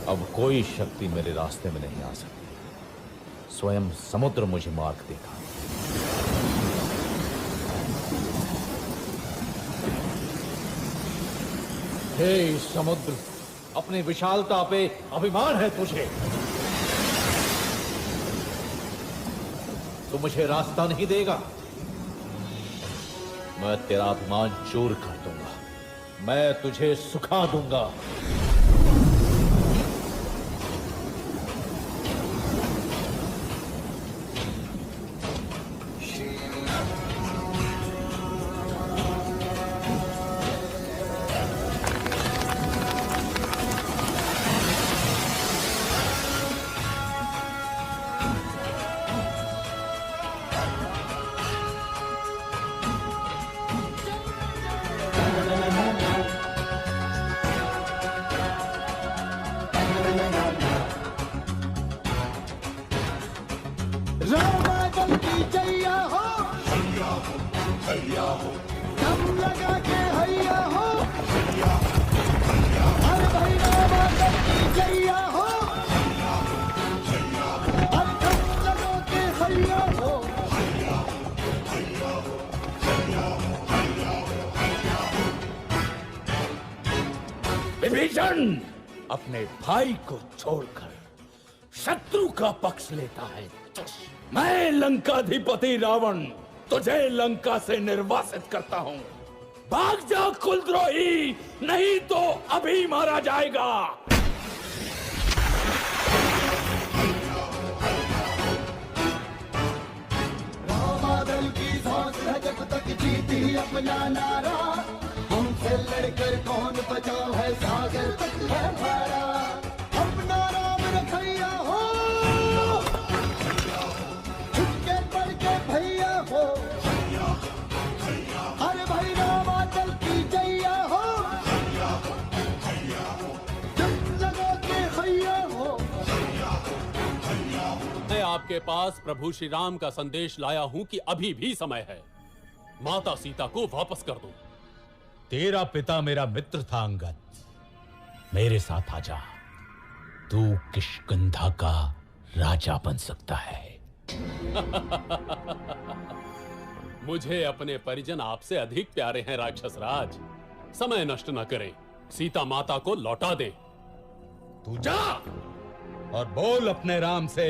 अब कोई शक्ति मेरे रास्ते में नहीं आ सकती। स्वयं समुद्र मुझे मार्ग देगा। हे समुद्र, अपनी विशालता पे अभिमान है तुझे। तू मुझे रास्ता नहीं देगा। मैं तेरा अभिमान चूर कर दूंगा। मैं तुझे सुखा दूंगा। रामादल की जैया हो, दम लगा के हैया हो, अरे भाई रामादल की जैया हो, अरे दम लगा के हैया हो। विभीषण अपने भाई को छोड़कर शत्रु का पक्ष लेता है। मैं लंकाधिपति रावण तुझे लंका से निर्वासित करता हूँ। भाग जा कुलद्रोही, नहीं तो अभी मारा जाएगा। रामादल की सांस है जब तक जीती अपना नारा, हमसे लड़कर कौन बचा है सागर तक है भारा। अपना राम रखैया हो, झुक पड़ के भैया हो, अरे भाई रामादल की जैया हो, जब लगा के हैया हो। मैं आपके पास प्रभु श्री राम का संदेश लाया हूं कि अभी भी समय है। माता सीता को वापस कर दो। तेरा पिता मेरा मित्र था अंगद। मेरे साथ आजा, तू किष्किंधा का राजा बन सकता है। मुझे अपने परिजन आपसे अधिक प्यारे हैं राक्षस राज। समय नष्ट न करें, सीता माता को लौटा दे। तू जा और बोल अपने राम से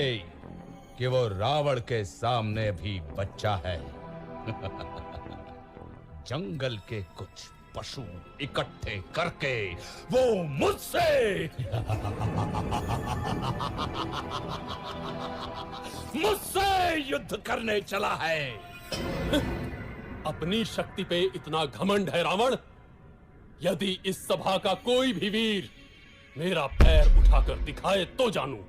कि वो रावण के सामने भी बच्चा है। जंगल के कुछ पशु इकट्ठे करके वो मुझसे युद्ध करने चला है। अपनी शक्ति पे इतना घमंड है रावण। यदि इस सभा का कोई भी वीर मेरा पैर उठाकर दिखाए तो जानू।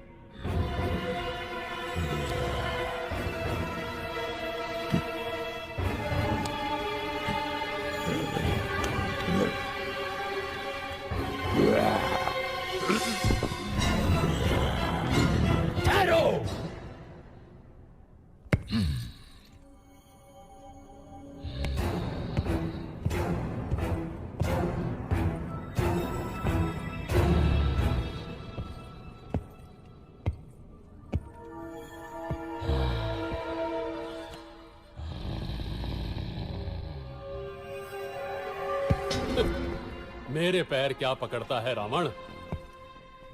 मेरे पैर क्या पकड़ता है रावण?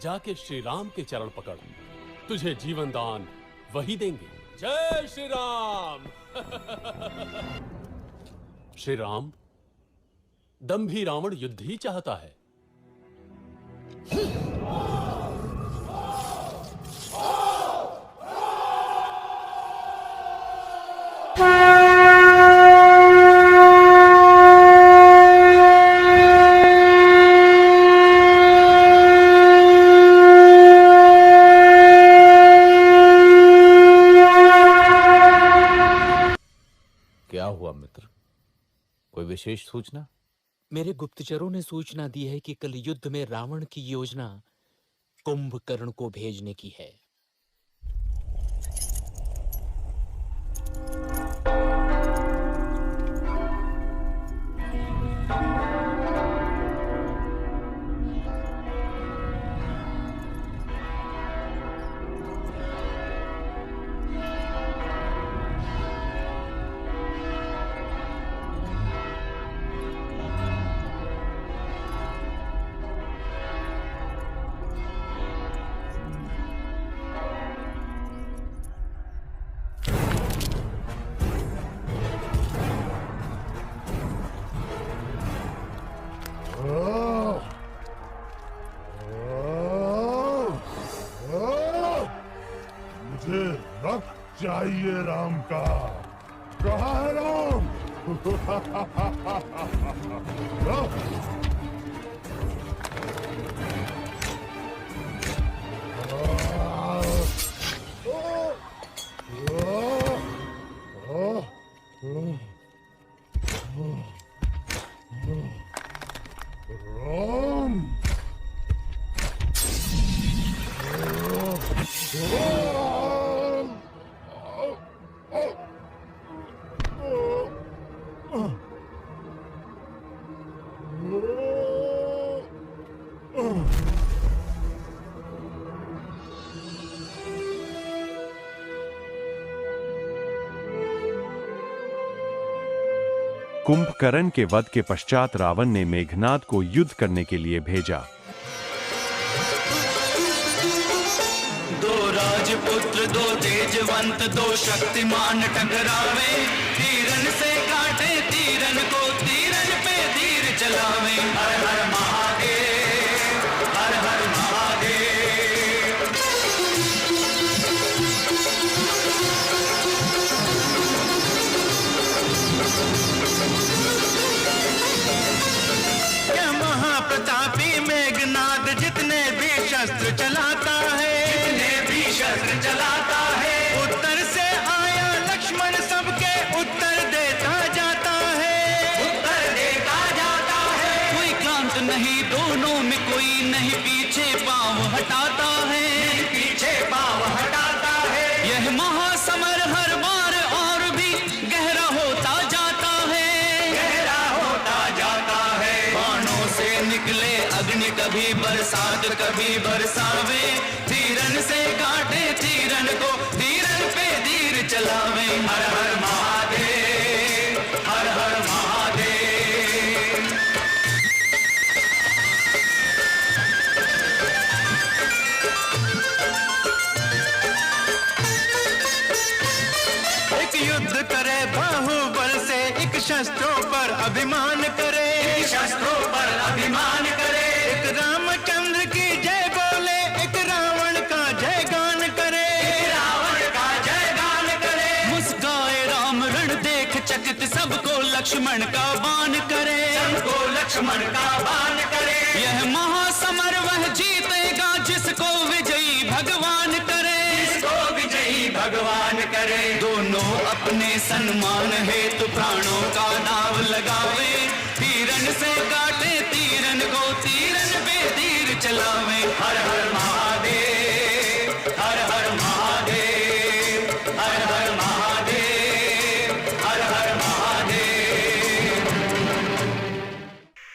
जाके श्री राम के चरण पकड़, तुझे जीवन दान वही देंगे। जय श्री राम। श्री राम, दंभी रावण युद्ध ही चाहता है। क्या हुआ मित्र? कोई विशेष सूचना? मेरे गुप्तचरों ने सूचना दी है कि कल युद्ध में रावण की योजना कुंभकर्ण को भेजने की है। मुझे रक्त चाहिए राम का। कहाँ है राम? राम! कुंभकर्ण के वध के पश्चात रावण ने मेघनाद को युद्ध करने के लिए भेजा। दो राजपुत्र दो तेजवंत दो शक्तिमान टकरावे, तीरन से काटे तीरन को तीरन पे तीर चलावे। हर हर महादेव, हर हर महादेव। क्या महाप्रतापी मेघनाद जितने भी शस्त्र चलाता है, जितने भी शस्त्र चलाता है, उत्तर से आया लक्ष्मण सबके उत्तर देता जाता है, उत्तर देता जाता है। कोई क्लांत नहीं दोनों में, कोई नहीं पीछे पांव हटाता है, पीछे पांव हटाता है। यह महासमर हर बार और भी गहरा होता जाता है, गहरा होता जाता है। बाणों से निकले अग्नि कभी बरसात कभी बरसावे, तीरन से काटे तीरन को तीरन पे तीर चलावे। हर हर महादेव, हर हर महादेव। एक युद्ध करे बाहुबल से, एक शस्त्रों पर अभिमान करे, एक शस्त्रों पर अभिमान करे। एक रामचंद्र की जय बोले, एक रावण का जय गान करे, एक रावण का जय गान करे। मुस्काए राम रण देख चकित, सबको लक्ष्मण का बाण करे, सबको लक्ष्मण का बाण करे। यह महासमर वह जीतेगा जिसको विजयी भगवान करे, जिसको विजयी भगवान करे। दोनों अपने सन्मान हेतु प्राणों का दाव लगावे, तीरन से काटे तीरन को तीरन पे तीर चलावे। हर हर महादेव, हर हर महादेव, हर हर महादेव, हर हर महादेव।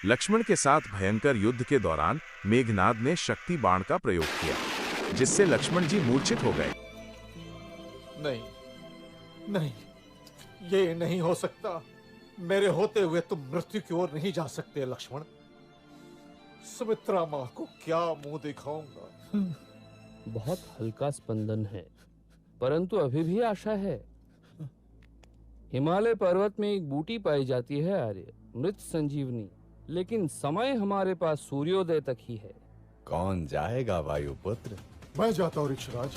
लक्ष्मण के साथ भयंकर युद्ध के दौरान मेघनाद ने शक्ति बाण का प्रयोग किया, जिससे लक्ष्मण जी मूर्छित हो गए। नहीं, नहीं, ये नहीं हो सकता। मेरे होते हुए तुम मृत्यु की ओर नहीं जा सकते लक्ष्मण। सुमित्रा मां को क्या मुंह दिखाऊंगा? बहुत हल्का स्पंदन है, परंतु अभी भी आशा है। हिमालय पर्वत में एक बूटी पाई जाती है आर्य, मृत संजीवनी, लेकिन समय हमारे पास सूर्योदय तक ही है। कौन जाएगा वायुपुत्र? मैं जाता हूँ ऋषराज।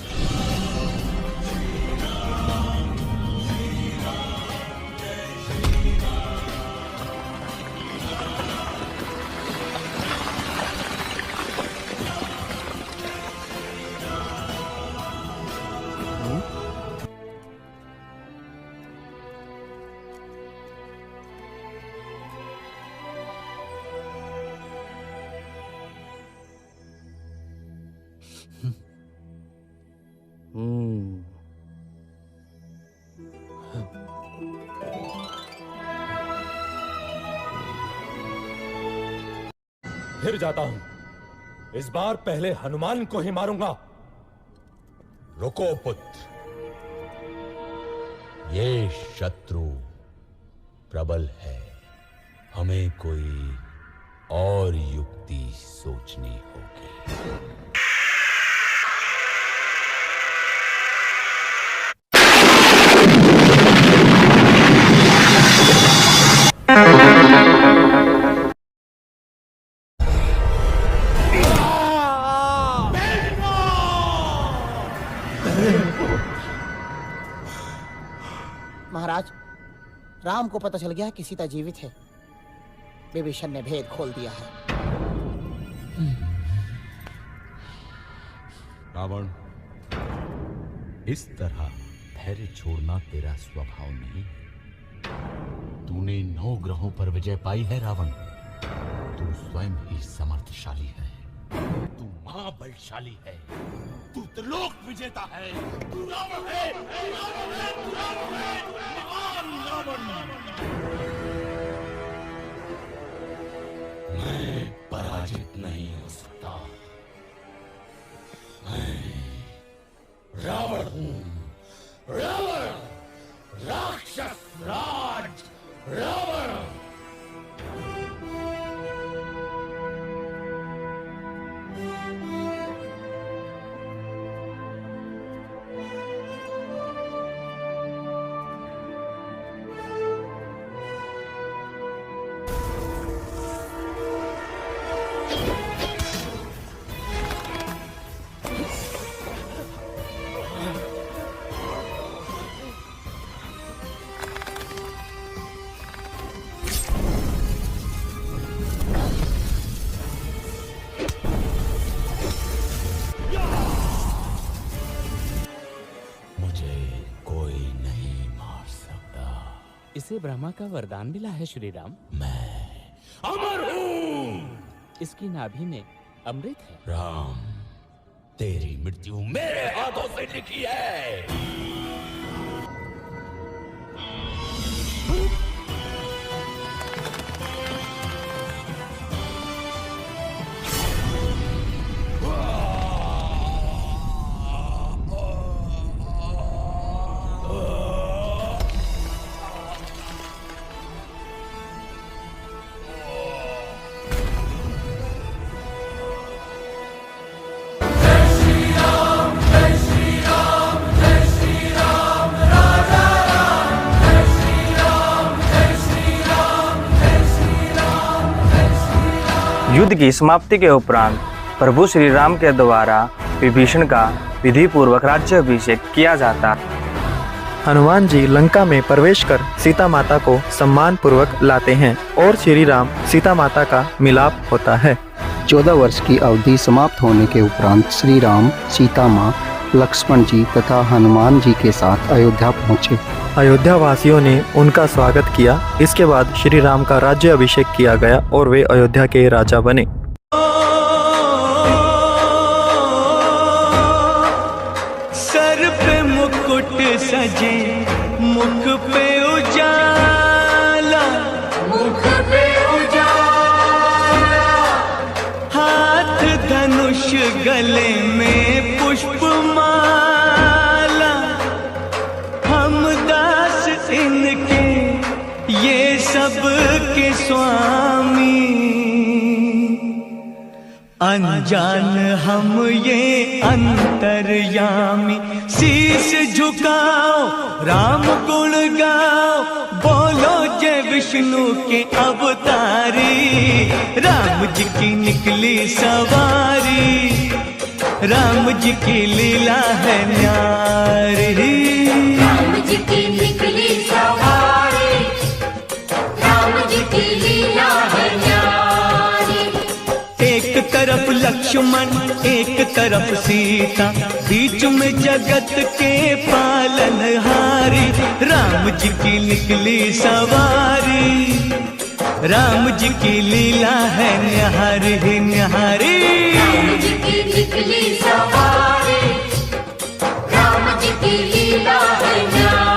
फिर जाता हूं, इस बार पहले हनुमान को ही मारूंगा। रुको पुत्र, ये शत्रु प्रबल है, हमें कोई और युक्ति सोचनी होगी। महाराज, राम को पता चल गया कि सीता जीवित है। विभीषण ने भेद खोल दिया है। रावण, इस तरह धैर्य छोड़ना तेरा स्वभाव नहीं। तूने 9 ग्रहों पर विजय पाई है रावण। तू स्वयं ही समर्थशाली है, तू महाबलशाली है, तू त्रिलोक विजेता है, तू रावण है, तू रावण है, तू रावण है, महान रावण। मैं पराजित नहीं हो सकता। मैं रावण हूं, रावण, राक्षस राज रावण। इसे ब्रह्मा का वरदान मिला है श्री राम। मैं अमर हूं। इसकी नाभि में अमृत है। राम, तेरी मृत्यु मेरे हाथों से लिखी है। युद्ध की समाप्ति के उपरांत प्रभु श्री राम के द्वारा विभीषण का विधि पूर्वक राज्याभिषेक किया जाता। हनुमान जी लंका में प्रवेश कर सीता माता को सम्मान पूर्वक लाते हैं और श्री राम सीता माता का मिलाप होता है। 14 वर्ष की अवधि समाप्त होने के उपरांत श्री राम, सीता माँ, लक्ष्मण जी तथा हनुमान जी के साथ अयोध्या पहुँचे। अयोध्या वासियों ने उनका स्वागत किया। इसके बाद श्री राम का राज्य अभिषेक किया गया और वे अयोध्या के राजा बने। सर पे मुकुट सजे, मुख पे उजाला, मुख पे उजाला, हाथ धनुष गले में पुष्पमाला, हम दास इनके ये सब के स्वामी, अनजान हम ये अंतर्यामी। शीश झुकाओ, राम गुण गाओ, बोलो जय विष्णु के अवतारी। राम जी की निकली सवारी, राम जी की लीला है न्यारी। राम जी की निकली सवारी, राम जी की लीला है न्यारी। एक तरफ लक्ष्मण, एक तरफ सीता, बीच में जगत के पालनहारी। राम जी की निकली सवारी, राम जी की लीला है न्यारी न्यारी। राम जी की निकली सवारी, राम जी की लीला है न्यारी।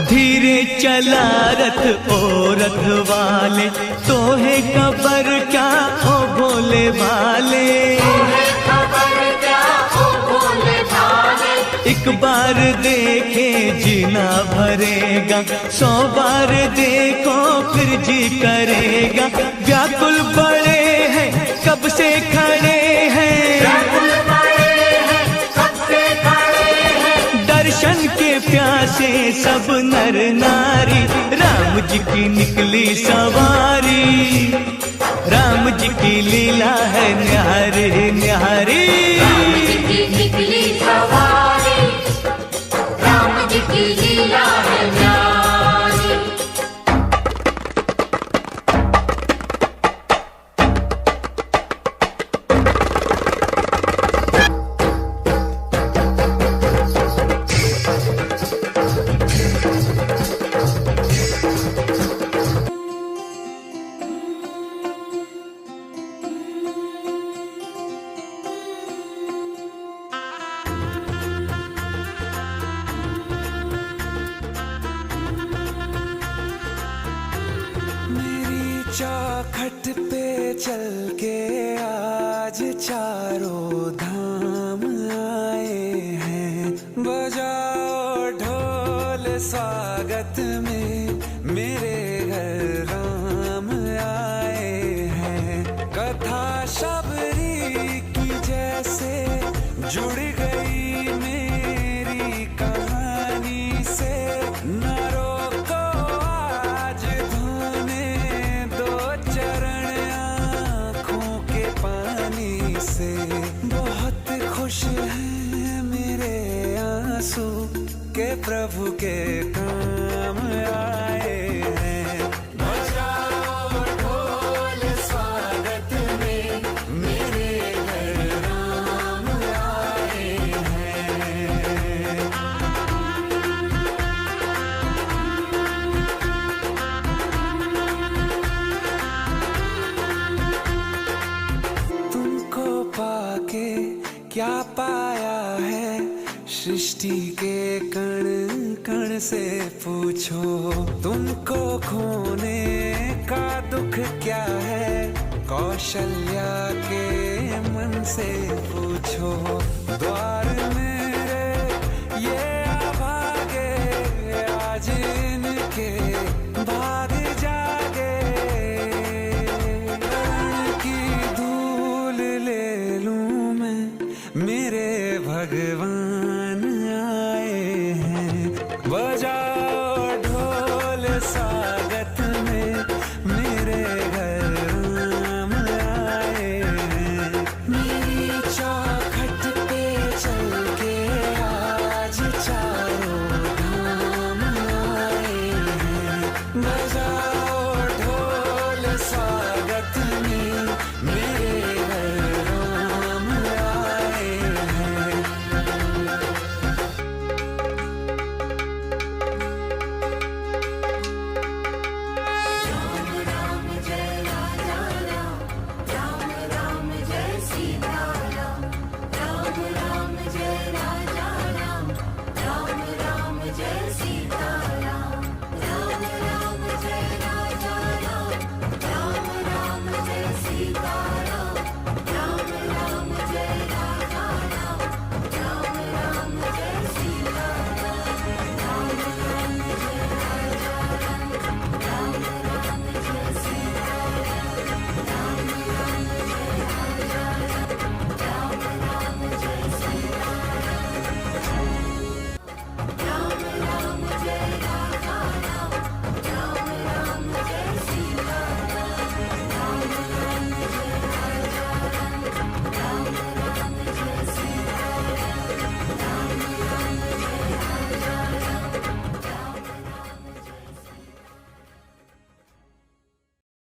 धीरे चला रथ ओ रथ वाले, तोहे खबर क्या ओ भोले भाले। एक बार देखे जीना भरेगा, 100 बार देखो फिर जी करेगा। व्याकुल बड़े हैं कब से खड़े हैं, व्याकुल बड़े हैं नाचे सब नर नारी, राम जी की निकली सवारी, राम जी की लीला है न्यारी न्यारी। राम जी की निकली सवारी, राम जी की लीला है न्यारी। चौखट पे चल के आज चारों धाम आए हैं, बजाओ ढोल स्वागत में मेरे घर राम आए हैं। कथा शबरी की जैसे जुड़ गई मेरी कहानी से, न रोको आज धोने चरण आँखों के पानी से। बहुत खुश हैं मेरे आंसू के प्रभु के काम आए हैं। बजाओ ढोल स्वागत में मेरे घर राम आए हैं। पाके क्या पाया है सृष्टि के कण कण से पूछो, तुमको खोने का दुख क्या है कौशल्या के मन से पूछो। द्वार